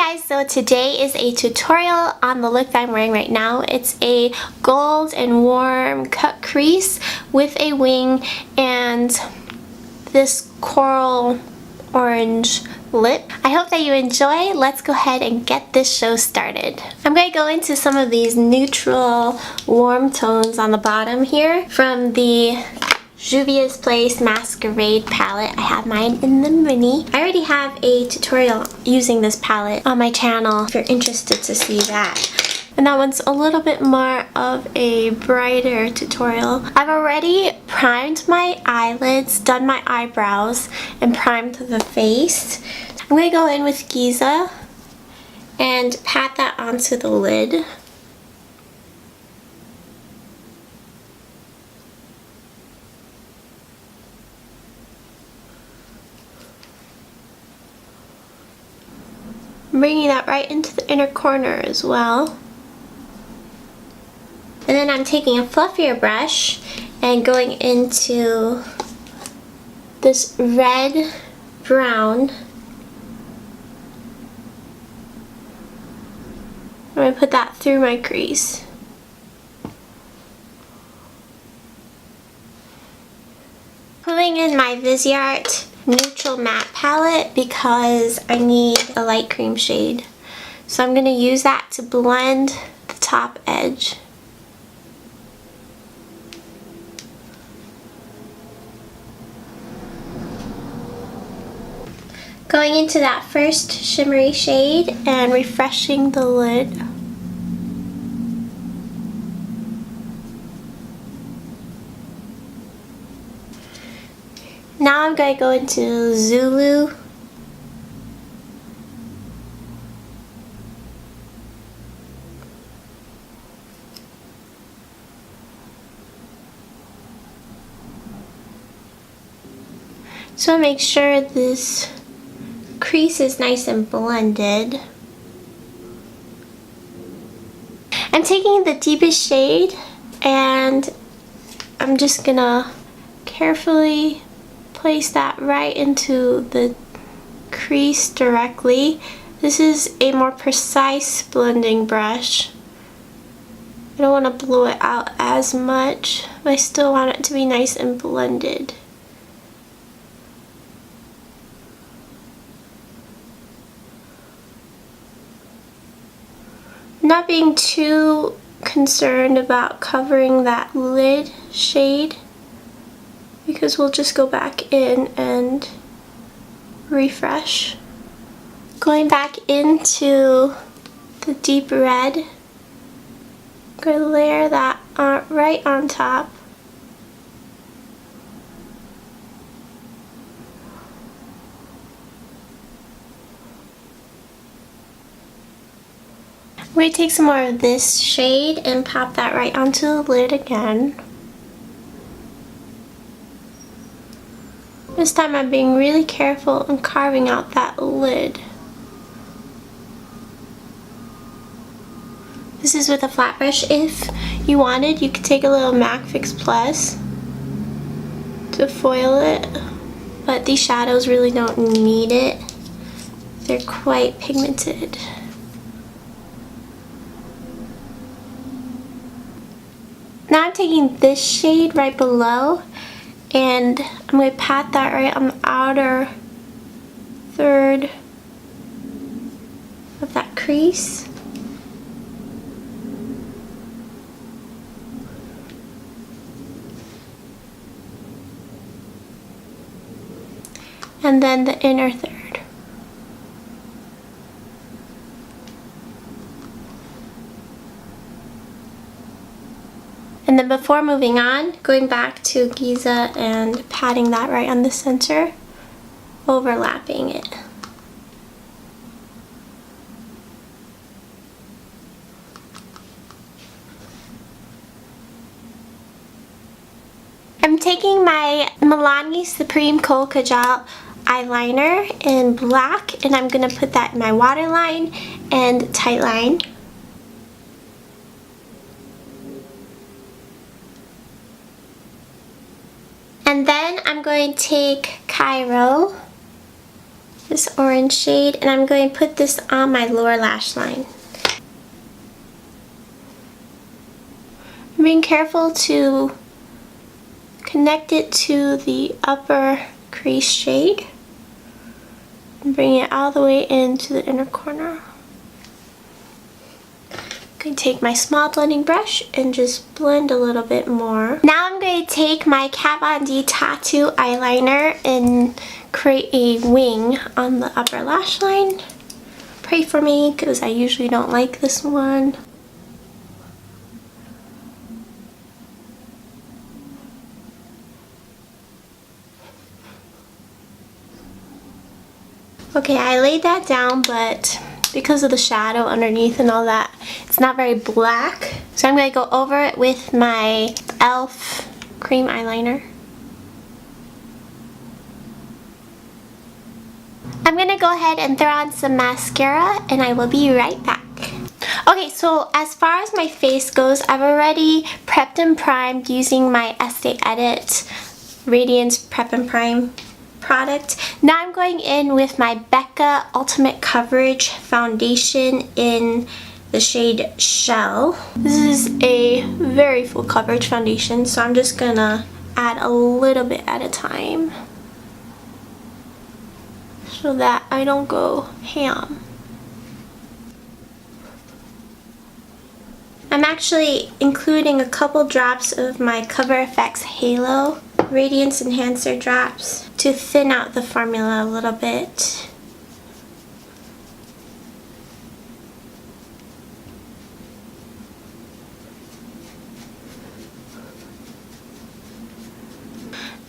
guys, so today is a tutorial on the look that I'm wearing right now. It's a gold and warm cut crease with a wing and this coral orange lip. I hope that you enjoy. Let's go ahead and get this show started. I'm going to go into some of these neutral warm tones on the bottom here from the Juvia's Place Masquerade palette. I have mine in the mini. I already have a tutorial using this palette on my channel if you're interested to see that. And that one's a little bit more of a brighter tutorial. I've already primed my eyelids, done my eyebrows, and primed the face. I'm going to go in with Giza and pat that onto the lid. Bringing that right into the inner corner as well. And then I'm taking a fluffier brush and going into this red brown. I'm going to put that through my crease. Pulling in my Viseart neutral matte palette because I need a light cream shade. So I'm going to use that to blend the top edge. Going into that first shimmery shade and refreshing the lid. Now I'm going to go into Zulu. So make sure this crease is nice and blended. I'm taking the deepest shade and I'm just gonna carefully place that right into the crease directly. This is a more precise blending brush. I don't want to blow it out as much, but I still want it to be nice and blended. Not being too concerned about covering that lid shade, because we'll just go back in and refresh. Going back into the deep red, I'm going to layer that right on top. I'm going to take some more of this shade and pop that right onto the lid again. This time I'm being really careful and carving out that lid. This is with a flat brush. If you wanted, you could take a little MAC Fix Plus to foil it, but these shadows really don't need it. They're quite pigmented. Now I'm taking this shade right below and I'm going to pat that right on the outer third of that crease. And then the inner third. And then before moving on, going back to Giza and patting that right on the center, overlapping it. I'm taking my Milani Supreme Kohl Kajal eyeliner in black and I'm going to put that in my waterline and tight line. And then I'm going to take Cairo this orange shade, and I'm going to put this on my lower lash line. I'm being careful to connect it to the upper crease shade and bring it all the way into the inner corner. I'm going to take my small blending brush and just blend a little bit more. Now I'm going to take my Kat Von D Tattoo eyeliner and create a wing on the upper lash line. Pray for me because I usually don't like this one. Okay, I laid that down, but because of the shadow underneath and all that, it's not very black. So I'm going to go over it with my e.l.f. cream eyeliner. I'm going to go ahead and throw on some mascara, and I will be right back. Okay, so as far as my face goes, I've already prepped and primed using my Estee Edit Radiance Prep and Prime product. Now I'm going in with my Becca Ultimate Coverage Foundation in the shade Shell. This is a very full coverage foundation, so I'm just gonna add a little bit at a time so that I don't go ham. I'm actually including a couple drops of my Cover FX Halo Radiance Enhancer drops to thin out the formula a little bit.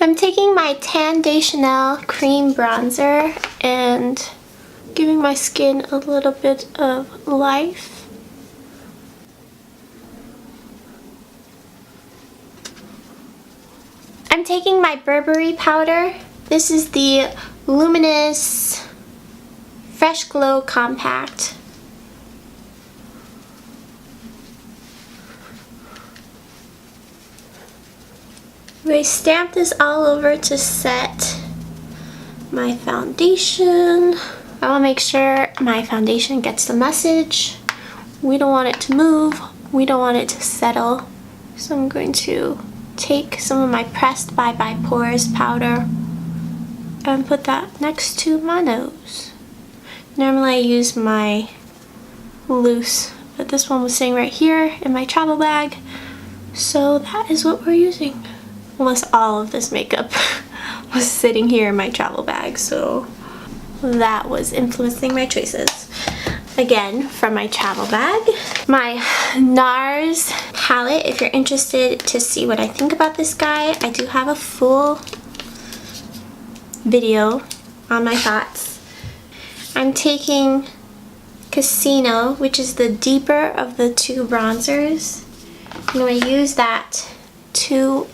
I'm taking my Tan de Chanel cream bronzer and giving my skin a little bit of life. I'm taking my Burberry powder. This is the Luminous Fresh Glow Compact. I stamp this all over to set my foundation. I want to make sure my foundation gets the message. We don't want it to move. We don't want it to settle. So I'm going to take some of my pressed Bye Bye Pores powder and put that next to my nose. Normally I use my loose, but this one was sitting right here in my travel bag, so that is what we're using. Almost all of this makeup was sitting here in my travel bag, so that was influencing my choices. Again, from my travel bag, my NARS palette. If you're interested to see what I think about this guy, I do have a full video on my thoughts. I'm taking Casino, which is the deeper of the two bronzers. I'm going to use that to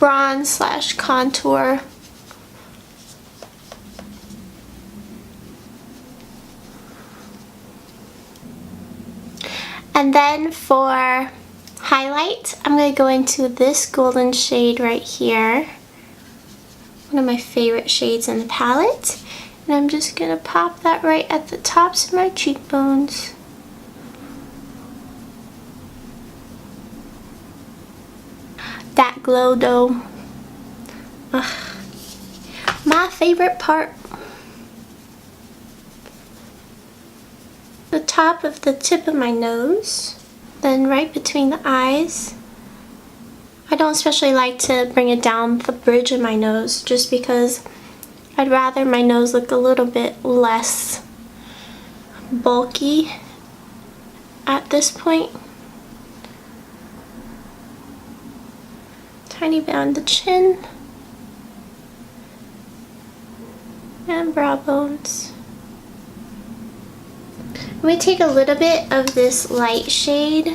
bronze slash contour. And then for highlight, I'm going to go into this golden shade right here. One of my favorite shades in the palette. And I'm just going to pop that right at the tops of my cheekbones. That glow though. Ugh. My favorite part. The top of the tip of my nose, then right between the eyes. I don't especially like to bring it down the bridge of my nose just because I'd rather my nose look a little bit less bulky at this point. Tiny bit on the chin and brow bones. I'm going to take a little bit of this light shade,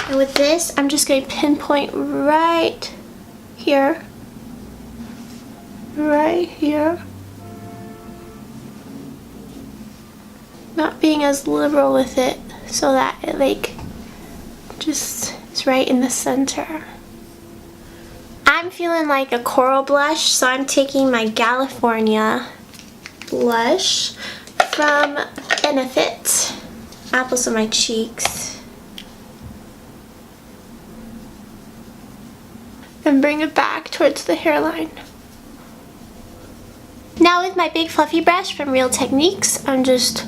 and with this I'm just going to pinpoint right here, not being as liberal with it so that it like just is right in the center. I'm I'm feeling like a coral blush, so I'm taking my California blush from Benefit. Apples on my cheeks. And bring it back towards the hairline. Now with my big fluffy brush from Real Techniques, I'm just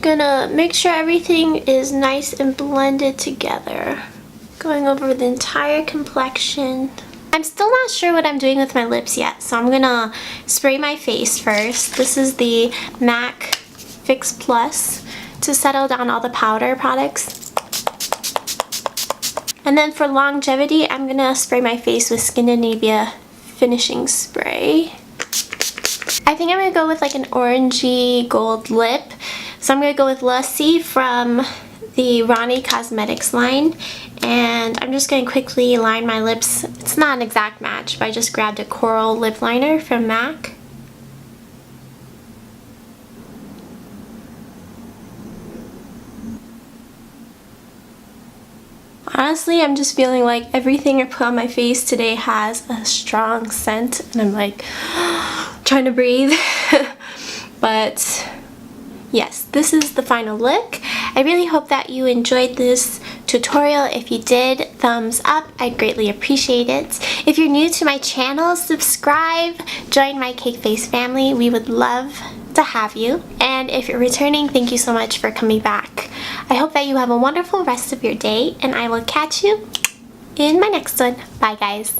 gonna make sure everything is nice and blended together. Going over the entire complexion. I'm still not sure what I'm doing with my lips yet, so I'm gonna spray my face first. This is the MAC Fix Plus to settle down all the powder products. And then for longevity, I'm gonna spray my face with Scandinavia Finishing Spray. I think I'm gonna go with like an orangey gold lip. So I'm gonna go with Lussie from the Ronnie Cosmetics line. And I'm just gonna quickly line my lips. It's not an exact match, but I just grabbed a coral lip liner from MAC. Honestly, I'm just feeling like everything I put on my face today has a strong scent, and I'm like trying to breathe. But yes, this is the final look. I really hope that you enjoyed this tutorial. If you did, thumbs up. I'd greatly appreciate it. If you're new to my channel, subscribe, join my Cake Face family. We would love to have you. And if you're returning, thank you so much for coming back. I hope that you have a wonderful rest of your day, and I will catch you in my next one. Bye guys.